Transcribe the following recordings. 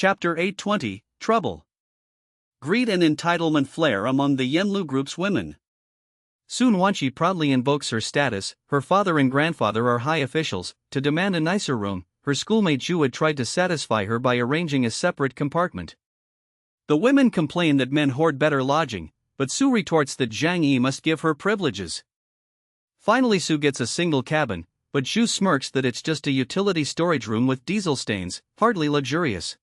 Chapter 820, Trouble. Greed and entitlement flare among the Yenlu group's women. Sun Wanqi proudly invokes her status. Her father and grandfather are high officials, to demand a nicer room. Her schoolmate Zhu had tried to satisfy her by arranging a separate compartment. The women complain that men hoard better lodging, but Su retorts that Zhang Yi must give her privileges. Finally, Su gets a single cabin, but Zhu smirks that it's just a utility storage room with diesel stains, hardly luxurious.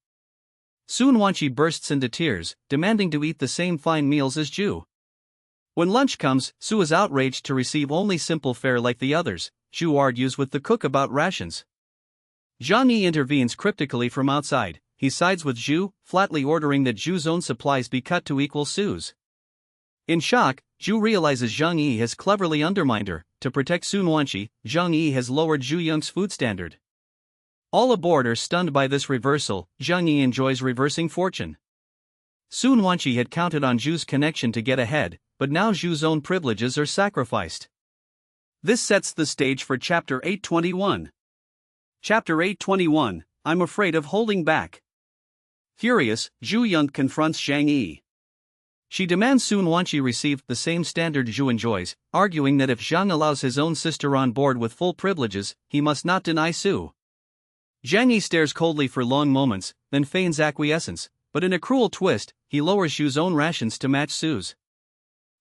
Sun Wanqi bursts into tears, demanding to eat the same fine meals as Zhu. When lunch comes, Su is outraged to receive only simple fare like the others. Zhu argues with the cook about rations. Zhang Yi intervenes cryptically from outside. He sides with Zhu, flatly ordering that Zhu's own supplies be cut to equal Su's. In shock, Zhu realizes Zhang Yi has cleverly undermined her. To protect Sun Wanqi, Zhang Yi has lowered Zhu Yong's food standard. All aboard are stunned by this reversal. Zhang Yi enjoys reversing fortune. Sun Wanqi had counted on Zhu's connection to get ahead, but now Zhu's own privileges are sacrificed. This sets the stage for Chapter 821. Chapter 821, I'm afraid of holding back. Furious, Zhu Yong confronts Zhang Yi. She demands Sun Wanqi receive the same standard Zhu enjoys, arguing that if Zhang allows his own sister on board with full privileges, he must not deny Su. Zhang Yi stares coldly for long moments, then feigns acquiescence, but in a cruel twist, he lowers Zhu's own rations to match Su's.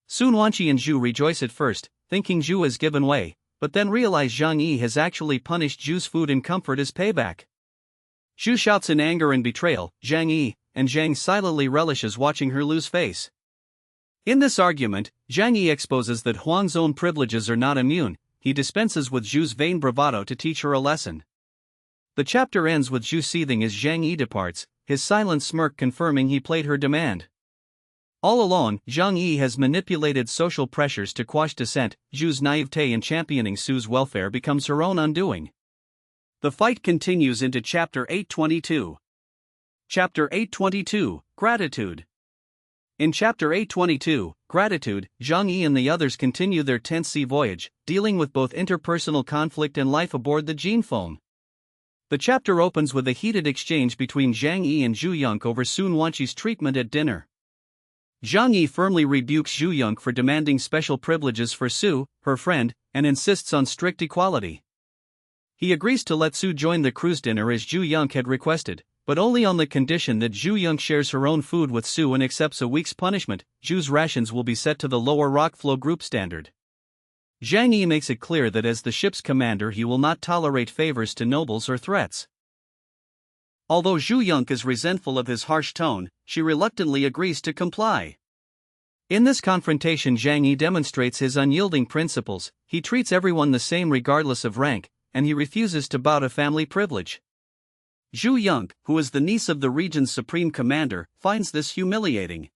Sun Wanqi and Zhu rejoice at first, thinking Zhu has given way, but then realize Zhang Yi has actually punished Zhu's food and comfort as payback. Zhu shouts in anger and betrayal, Zhang Yi, and Zhang silently relishes watching her lose face. In this argument, Zhang Yi exposes that Huang's own privileges are not immune. He dispenses with Zhu's vain bravado to teach her a lesson. The chapter ends with Zhu seething as Zhang Yi departs, his silent smirk confirming he played her demand. All along, Zhang Yi has manipulated social pressures to quash dissent. Zhu's naivete in championing Su's welfare becomes her own undoing. The fight continues into Chapter 822. Chapter 822, Gratitude. In Chapter 822, Gratitude, Zhang Yi and the others continue their tense sea voyage, dealing with both interpersonal conflict and life aboard the Jin Phone. The chapter opens with a heated exchange between Zhang Yi and Zhu Yong over Sun Wanqi's treatment at dinner. Zhang Yi firmly rebukes Zhu Yong for demanding special privileges for Su, her friend, and insists on strict equality. He agrees to let Su join the cruise dinner as Zhu Yong had requested, but only on the condition that Zhu Yong shares her own food with Su and accepts a week's punishment. Zhu's rations will be set to the lower Rockflow group standard. Zhang Yi makes it clear that as the ship's commander he will not tolerate favors to nobles or threats. Although Zhu Yong is resentful of his harsh tone, she reluctantly agrees to comply. In this confrontation, Zhang Yi demonstrates his unyielding principles. He treats everyone the same regardless of rank, and he refuses to bow to family privilege. Zhu Yong, who is the niece of the region's supreme commander, finds this humiliating.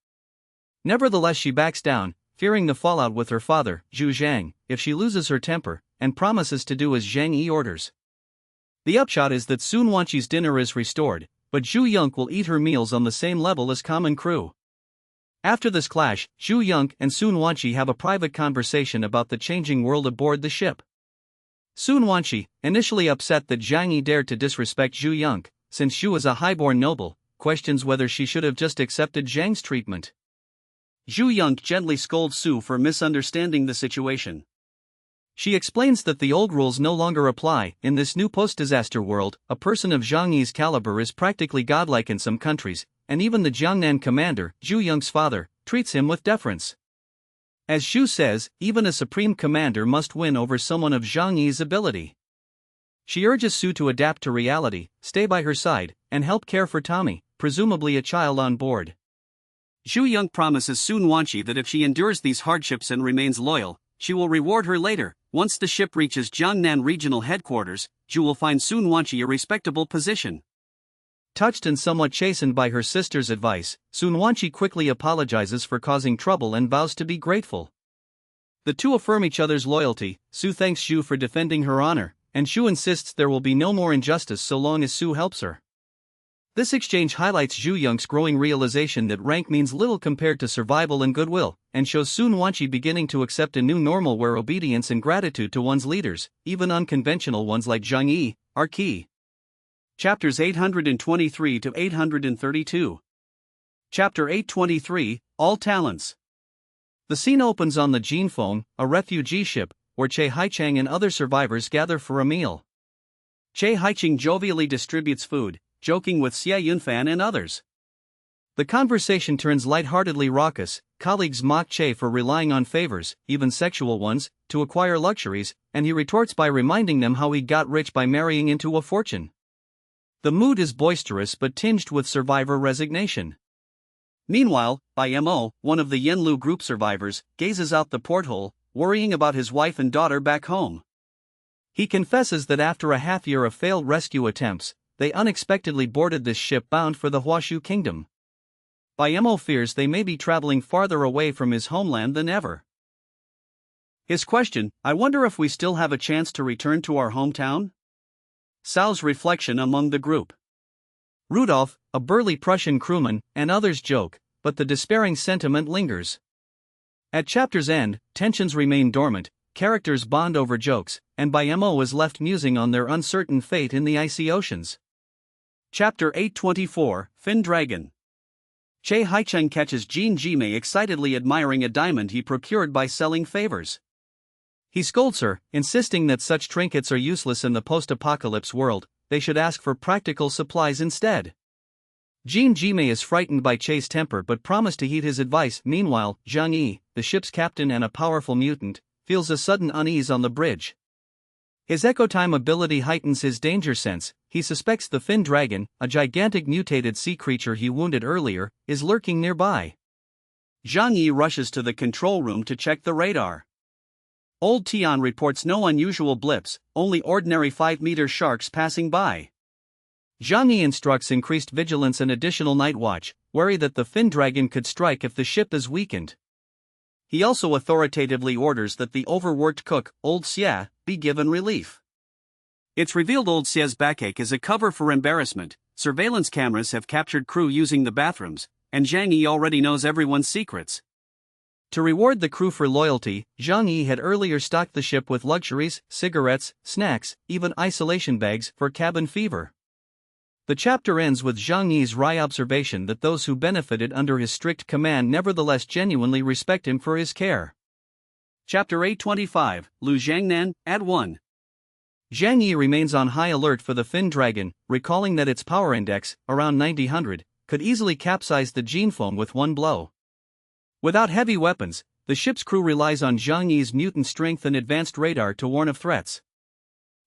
Nevertheless, she backs down, fearing the fallout with her father, Zhu Zhang, if she loses her temper, and promises to do as Zhang Yi orders. The upshot is that Sun Wanqi's dinner is restored, but Zhu Yong will eat her meals on the same level as common crew. After this clash, Zhu Yong and Sun Wanqi have a private conversation about the changing world aboard the ship. Sun Wanqi, initially upset that Zhang Yi dared to disrespect Zhu Yong, since Zhu is a highborn noble, questions whether she should have just accepted Zhang's treatment. Zhu Yong gently scolds Su for misunderstanding the situation. She explains that the old rules no longer apply. In this new post-disaster world, a person of Zhang Yi's caliber is practically godlike in some countries, and even the Jiangnan commander, Zhu Yong's father, treats him with deference. As Zhu says, even a supreme commander must win over someone of Zhang Yi's ability. She urges Su to adapt to reality, stay by her side, and help care for Tommy, presumably a child on board. Zhu Yong promises Sun Wanqi that if she endures these hardships and remains loyal, she will reward her later. Once the ship reaches Jiangnan Regional Headquarters, Zhu will find Sun Wanqi a respectable position. Touched and somewhat chastened by her sister's advice, Sun Wanqi quickly apologizes for causing trouble and vows to be grateful. The two affirm each other's loyalty. Su thanks Zhu for defending her honor, and Zhu insists there will be no more injustice so long as Su helps her. This exchange highlights Zhu Yong's growing realization that rank means little compared to survival and goodwill, and shows Sun Wanqi beginning to accept a new normal where obedience and gratitude to one's leaders, even unconventional ones like Zhang Yi, are key. Chapters 823 to 832. Chapter 823, All Talents. The scene opens on the Jinfeng, a refugee ship, where Che Haicheng and other survivors gather for a meal. Che Haicheng jovially distributes food, joking with Xie Yunfan and others. The conversation turns lightheartedly raucous. Colleagues mock Che for relying on favors, even sexual ones, to acquire luxuries, and he retorts by reminding them how he got rich by marrying into a fortune. The mood is boisterous but tinged with survivor resignation. Meanwhile, Bai Mo, one of the Yenlu group survivors, gazes out the porthole, worrying about his wife and daughter back home. He confesses that after a half-year of failed rescue attempts, they unexpectedly boarded this ship bound for the Huashu Kingdom. Bai Mo fears they may be traveling farther away from his homeland than ever. His question, "I wonder if we still have a chance to return to our hometown?" sows reflection among the group. Rudolph, a burly Prussian crewman, and others joke, but the despairing sentiment lingers. At chapter's end, tensions remain dormant, characters bond over jokes, and Bai Mo is left musing on their uncertain fate in the icy oceans. Chapter 824, Fin Dragon. Che Haicheng catches Jin Jimei excitedly admiring a diamond he procured by selling favors. He scolds her, insisting that such trinkets are useless in the post-apocalypse world, they should ask for practical supplies instead. Jin Jimei is frightened by Che's temper but promised to heed his advice. Meanwhile, Zhang Yi, the ship's captain and a powerful mutant, feels a sudden unease on the bridge. His echo-time ability heightens his danger sense. He suspects the Fin Dragon, a gigantic mutated sea creature he wounded earlier, is lurking nearby. Zhang Yi rushes to the control room to check the radar. Old Tian reports no unusual blips, only ordinary 5-meter sharks passing by. Zhang Yi instructs increased vigilance and additional night watch, wary that the Fin Dragon could strike if the ship is weakened. He also authoritatively orders that the overworked cook, Old Xia, be given relief. It's revealed Old Xia's backache is a cover for embarrassment. Surveillance cameras have captured crew using the bathrooms, and Zhang Yi already knows everyone's secrets. To reward the crew for loyalty, Zhang Yi had earlier stocked the ship with luxuries, cigarettes, snacks, even isolation bags for cabin fever. The chapter ends with Zhang Yi's wry observation that those who benefited under his strict command nevertheless genuinely respect him for his care. Chapter 825, Lu Zhangnan, Ad 1. Zhang Yi remains on high alert for the Fin Dragon, recalling that its power index, around 9000, could easily capsize the Jinfeng with one blow. Without heavy weapons, the ship's crew relies on Zhang Yi's mutant strength and advanced radar to warn of threats.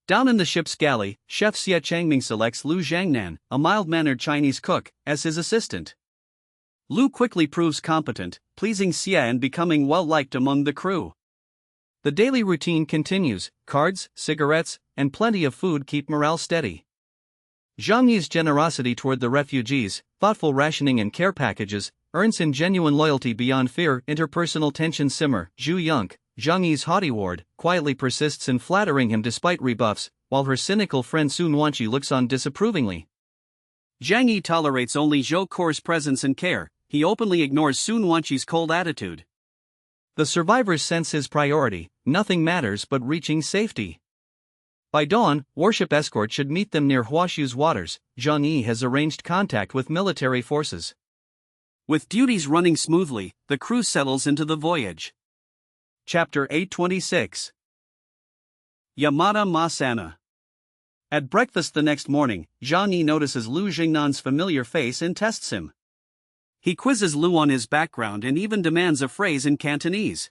Down in the ship's galley, Chef Xie Changming selects Lu Zhangnan, a mild-mannered Chinese cook, as his assistant. Lu quickly proves competent, pleasing Xie and becoming well-liked among the crew. The daily routine continues. Cards, cigarettes, and plenty of food keep morale steady. Zhang Yi's generosity toward the refugees, thoughtful rationing and care packages, earns him genuine loyalty beyond fear. Interpersonal tensions simmer. Zhu Yonk, Zhang Yi's haughty ward, quietly persists in flattering him despite rebuffs, while her cynical friend Sun Wanqi looks on disapprovingly. Zhang Yi tolerates only Zhou Kor's presence and care. He openly ignores Sun Wanqi's cold attitude. The survivors sense his priority: nothing matters but reaching safety. By dawn, warship escort should meet them near Huashu's waters. Zhang Yi has arranged contact with military forces. With duties running smoothly, the crew settles into the voyage. Chapter 826. Yamada Masana. At breakfast the next morning, Zhang Yi notices Lu Jingnan's familiar face and tests him. He quizzes Lu on his background and even demands a phrase in Cantonese.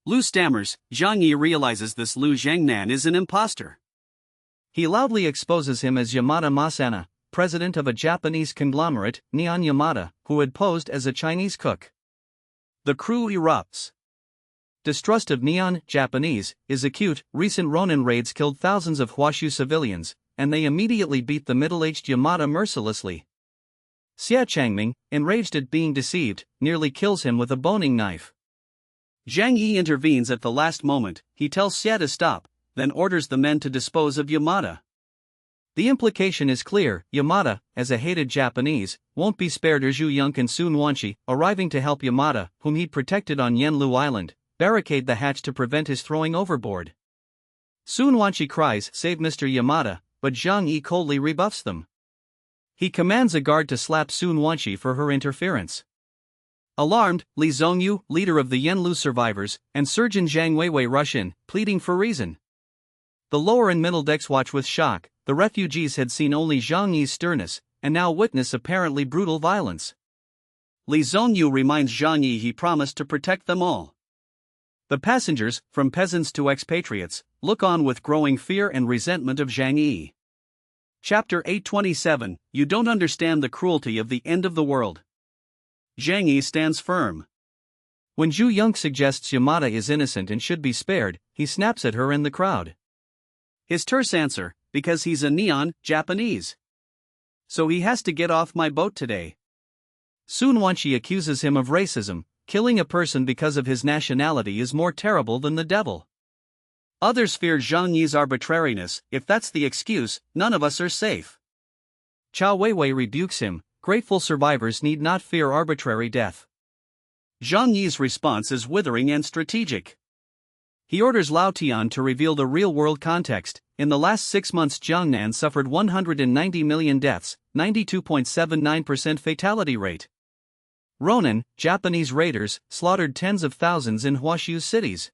Lu stammers. Zhang Yi realizes this Lu Zhangnan is an imposter. He loudly exposes him as Yamada Masana, president of a Japanese conglomerate, Neon Yamada, who had posed as a Chinese cook. The crew erupts. Distrust of Neon, Japanese, is acute. Recent Ronin raids killed thousands of Huashu civilians, and they immediately beat the middle-aged Yamada mercilessly. Xie Changming, enraged at being deceived, nearly kills him with a boning knife. Zhang Yi intervenes at the last moment. He tells Xie to stop, then orders the men to dispose of Yamada. The implication is clear: Yamada, as a hated Japanese, won't be spared. Zhu Yonk and Sun Wanqi, arriving to help Yamada, whom he'd protected on Yenlu Island, barricade the hatch to prevent his throwing overboard. Sun Wanqi cries, "Save Mr. Yamada," but Zhang Yi coldly rebuffs them. He commands a guard to slap Sun Wanqi for her interference. Alarmed, Li Zhongyu, leader of the Yanlu survivors, and surgeon Zhang Weiwei rush in, pleading for reason. The lower and middle decks watch with shock. The refugees had seen only Zhang Yi's sternness, and now witness apparently brutal violence. Li Zhongyu reminds Zhang Yi he promised to protect them all. The passengers, from peasants to expatriates, look on with growing fear and resentment of Zhang Yi. Chapter 827, You Don't Understand the Cruelty of the End of the World. Zhang Yi stands firm. When Zhu Yong suggests Yamada is innocent and should be spared, he snaps at her and the crowd. His terse answer, because he's a neon Japanese. So he has to get off my boat today. Sun Wanqi accuses him of racism. Killing a person because of his nationality is more terrible than the devil. Others fear Zhang Yi's arbitrariness. If that's the excuse, none of us are safe. Cao Weiwei rebukes him. Grateful survivors need not fear arbitrary death. Zhang Yi's response is withering and strategic. He orders Lao Tian to reveal the real-world context. In the last 6 months, Jiangnan suffered 190 million deaths, 92.79% fatality rate. Ronin, Japanese raiders, slaughtered tens of thousands in Huaxiu cities.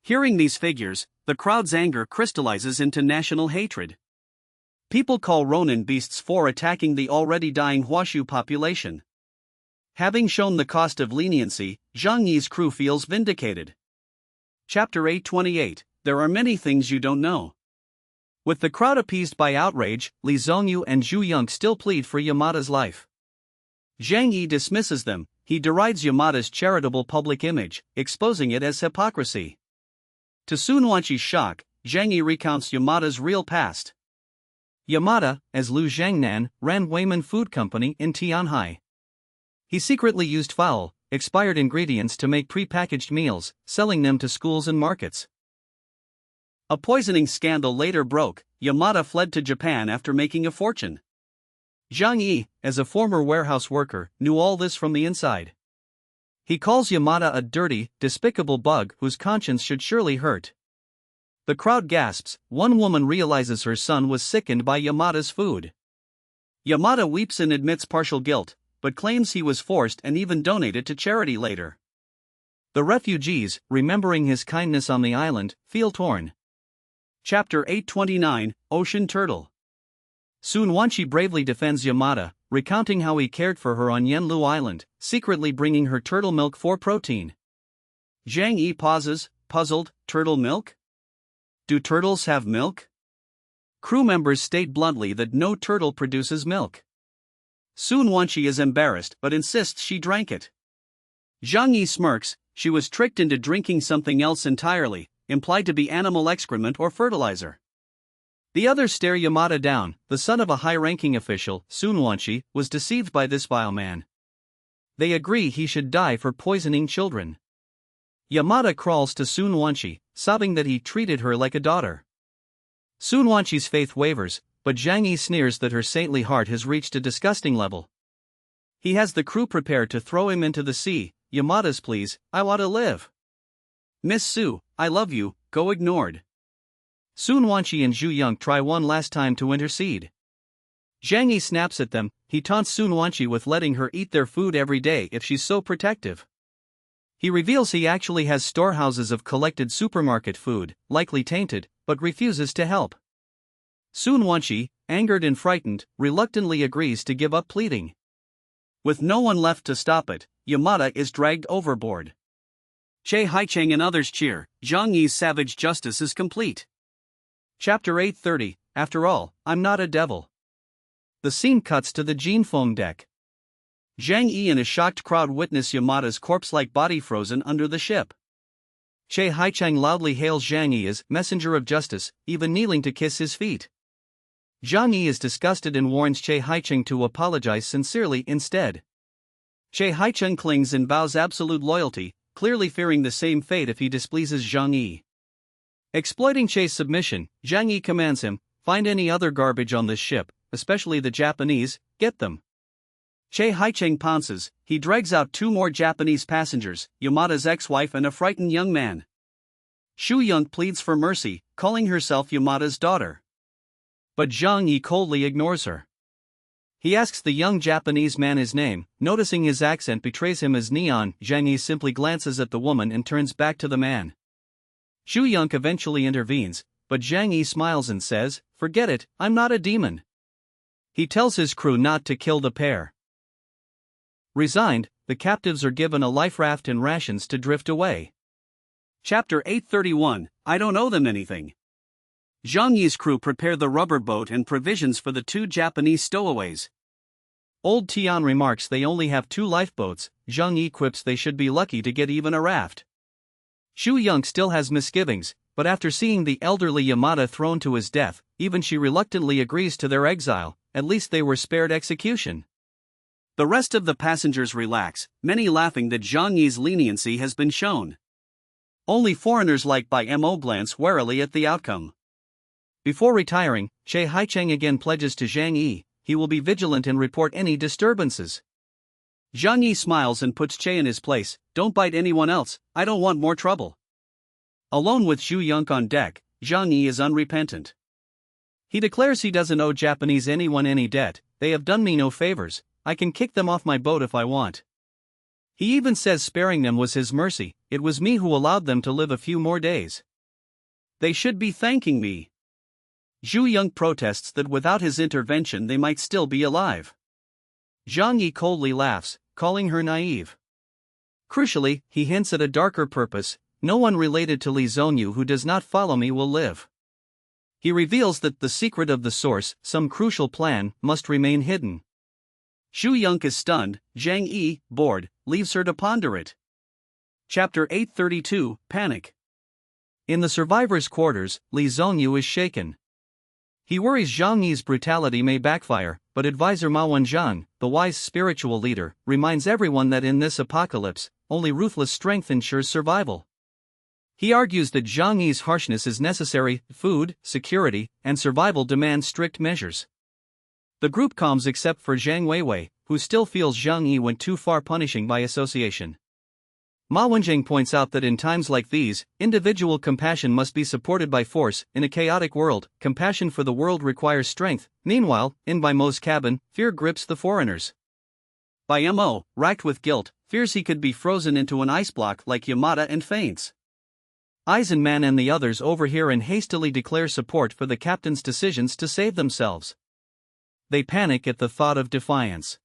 Hearing these figures, the crowd's anger crystallizes into national hatred. People call Ronin beasts for attacking the already dying Huaxiu population. Having shown the cost of leniency, Zhang Yi's crew feels vindicated. Chapter 828, There Are Many Things You Don't Know. With the crowd appeased by outrage, Li Zhongyu and Zhu Yong still plead for Yamada's life. Zhang Yi dismisses them. He derides Yamada's charitable public image, exposing it as hypocrisy. To Sun Wanqi's shock, Zhang Yi recounts Yamada's real past. Yamada, as Lu Zhangnan, ran Weiman Food Company in Tianhai. He secretly used foul, expired ingredients to make pre-packaged meals, selling them to schools and markets. A poisoning scandal later broke. Yamada fled to Japan after making a fortune. Zhang Yi, as a former warehouse worker, knew all this from the inside. He calls Yamada a dirty, despicable bug whose conscience should surely hurt. The crowd gasps. One woman realizes her son was sickened by Yamada's food. Yamada weeps and admits partial guilt, but claims he was forced and even donated to charity later. The refugees, remembering his kindness on the island, feel torn. Chapter 829, Ocean Turtle. Sun Wanqi bravely defends Yamada, recounting how he cared for her on Yanlu Island, secretly bringing her turtle milk for protein. Zhang Yi pauses, puzzled. Turtle milk? Do turtles have milk? Crew members state bluntly that no turtle produces milk. Sun Wanqi is embarrassed but insists she drank it. Zhang Yi smirks. She was tricked into drinking something else entirely, implied to be animal excrement or fertilizer. The others stare Yamada down. The son of a high-ranking official, Sun Wanqi, was deceived by this vile man. They agree he should die for poisoning children. Yamada crawls to Sun Wanqi, sobbing that he treated her like a daughter. Sun Wanqi's faith wavers, but Zhang Yi sneers that her saintly heart has reached a disgusting level. He has the crew prepared to throw him into the sea. Yamada's pleas, I want to live. Miss Su, I love you, go ignored. Sun Wanqi and Zhu Yong try one last time to intercede. Zhang Yi snaps at them. He taunts Sun Wanqi with letting her eat their food every day if she's so protective. He reveals he actually has storehouses of collected supermarket food, likely tainted, but refuses to help. Sun Wanqi, angered and frightened, reluctantly agrees to give up pleading. With no one left to stop it, Yamada is dragged overboard. Che Haicheng and others cheer. Zhang Yi's savage justice is complete. Chapter 830, After all, I'm not a devil. The scene cuts to the Jinfeng deck. Zhang Yi and a shocked crowd witness Yamada's corpse-like body frozen under the ship. Che Haicheng loudly hails Zhang Yi as messenger of justice, even kneeling to kiss his feet. Zhang Yi is disgusted and warns Che Haicheng to apologize sincerely instead. Che Haicheng clings and vows absolute loyalty, clearly fearing the same fate if he displeases Zhang Yi. Exploiting Che's submission, Zhang Yi commands him, find any other garbage on this ship, especially the Japanese, get them. Che Haicheng pounces. He drags out 2 more Japanese passengers, Yamada's ex-wife and a frightened young man. Shu Yong pleads for mercy, calling herself Yamada's daughter. but Zhang Yi coldly ignores her. He asks the young Japanese man his name, noticing his accent betrays him as Neon. Zhang Yi simply glances at the woman and turns back to the man. Xu Yonk eventually intervenes, but Zhang Yi smiles and says, "Forget it, I'm not a demon." He tells his crew not to kill the pair. Resigned, the captives are given a life raft and rations to drift away. Chapter 831, I don't owe them anything. Zhang Yi's crew prepare the rubber boat and provisions for the 2 Japanese stowaways. Old Tian remarks they only have 2 lifeboats. Zhang Yi quips they should be lucky to get even a raft. Xu Yonk still has misgivings, but after seeing the elderly Yamada thrown to his death, even she reluctantly agrees to their exile. At least they were spared execution. The rest of the passengers relax, many laughing that Zhang Yi's leniency has been shown. Only foreigners like Bai Mo glance warily at the outcome. Before retiring, Che Haicheng again pledges to Zhang Yi he will be vigilant and report any disturbances. Zhang Yi smiles and puts Che in his place. "Don't bite anyone else, I don't want more trouble." Alone with Xu Yonk on deck, Zhang Yi is unrepentant. He declares he doesn't owe Japanese anyone any debt. "They have done me no favors, I can kick them off my boat if I want." He even says sparing them was his mercy, "It was me who allowed them to live a few more days. They should be thanking me." Xu Yonk protests that without his intervention they might still be alive. Zhang Yi coldly laughs, calling her naive. Crucially, he hints at a darker purpose: no one related to Li Zongyu who does not follow me will live. He reveals that the secret of the source, some crucial plan, must remain hidden. Xu Yonk is stunned. Zhang Yi, bored, leaves her to ponder it. Chapter 832, Panic. In the survivors' quarters, Li Zongyu is shaken. He worries Zhang Yi's brutality may backfire, but advisor Ma Wenzhang, the wise spiritual leader, reminds everyone that in this apocalypse, only ruthless strength ensures survival. He argues that Zhang Yi's harshness is necessary. Food, security, and survival demand strict measures. The group calms except for Zhang Weiwei, who still feels Zhang Yi went too far, punishing by association. Ma Wenjing points out that in times like these, individual compassion must be supported by force. In a chaotic world, compassion for the world requires strength. Meanwhile, in Bai Mo's cabin, fear grips the foreigners. Bai Mo, racked with guilt, fears he could be frozen into an ice block like Yamada and faints. Eisenman and the others overhear and hastily declare support for the captain's decisions to save themselves. They panic at the thought of defiance.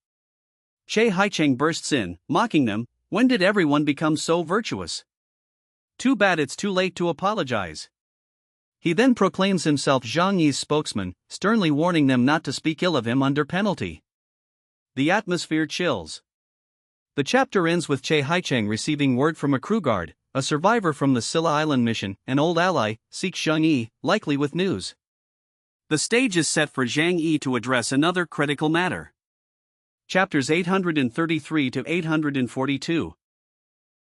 Che Haicheng bursts in, mocking them. "When did everyone become so virtuous? Too bad it's too late to apologize." He then proclaims himself Zhang Yi's spokesman, sternly warning them not to speak ill of him under penalty. The atmosphere chills. The chapter ends with Che Haicheng receiving word from a crew guard, a survivor from the Silla Island mission, an old ally, seeks Zhang Yi, likely with news. The stage is set for Zhang Yi to address another critical matter. Chapters 833 to 842.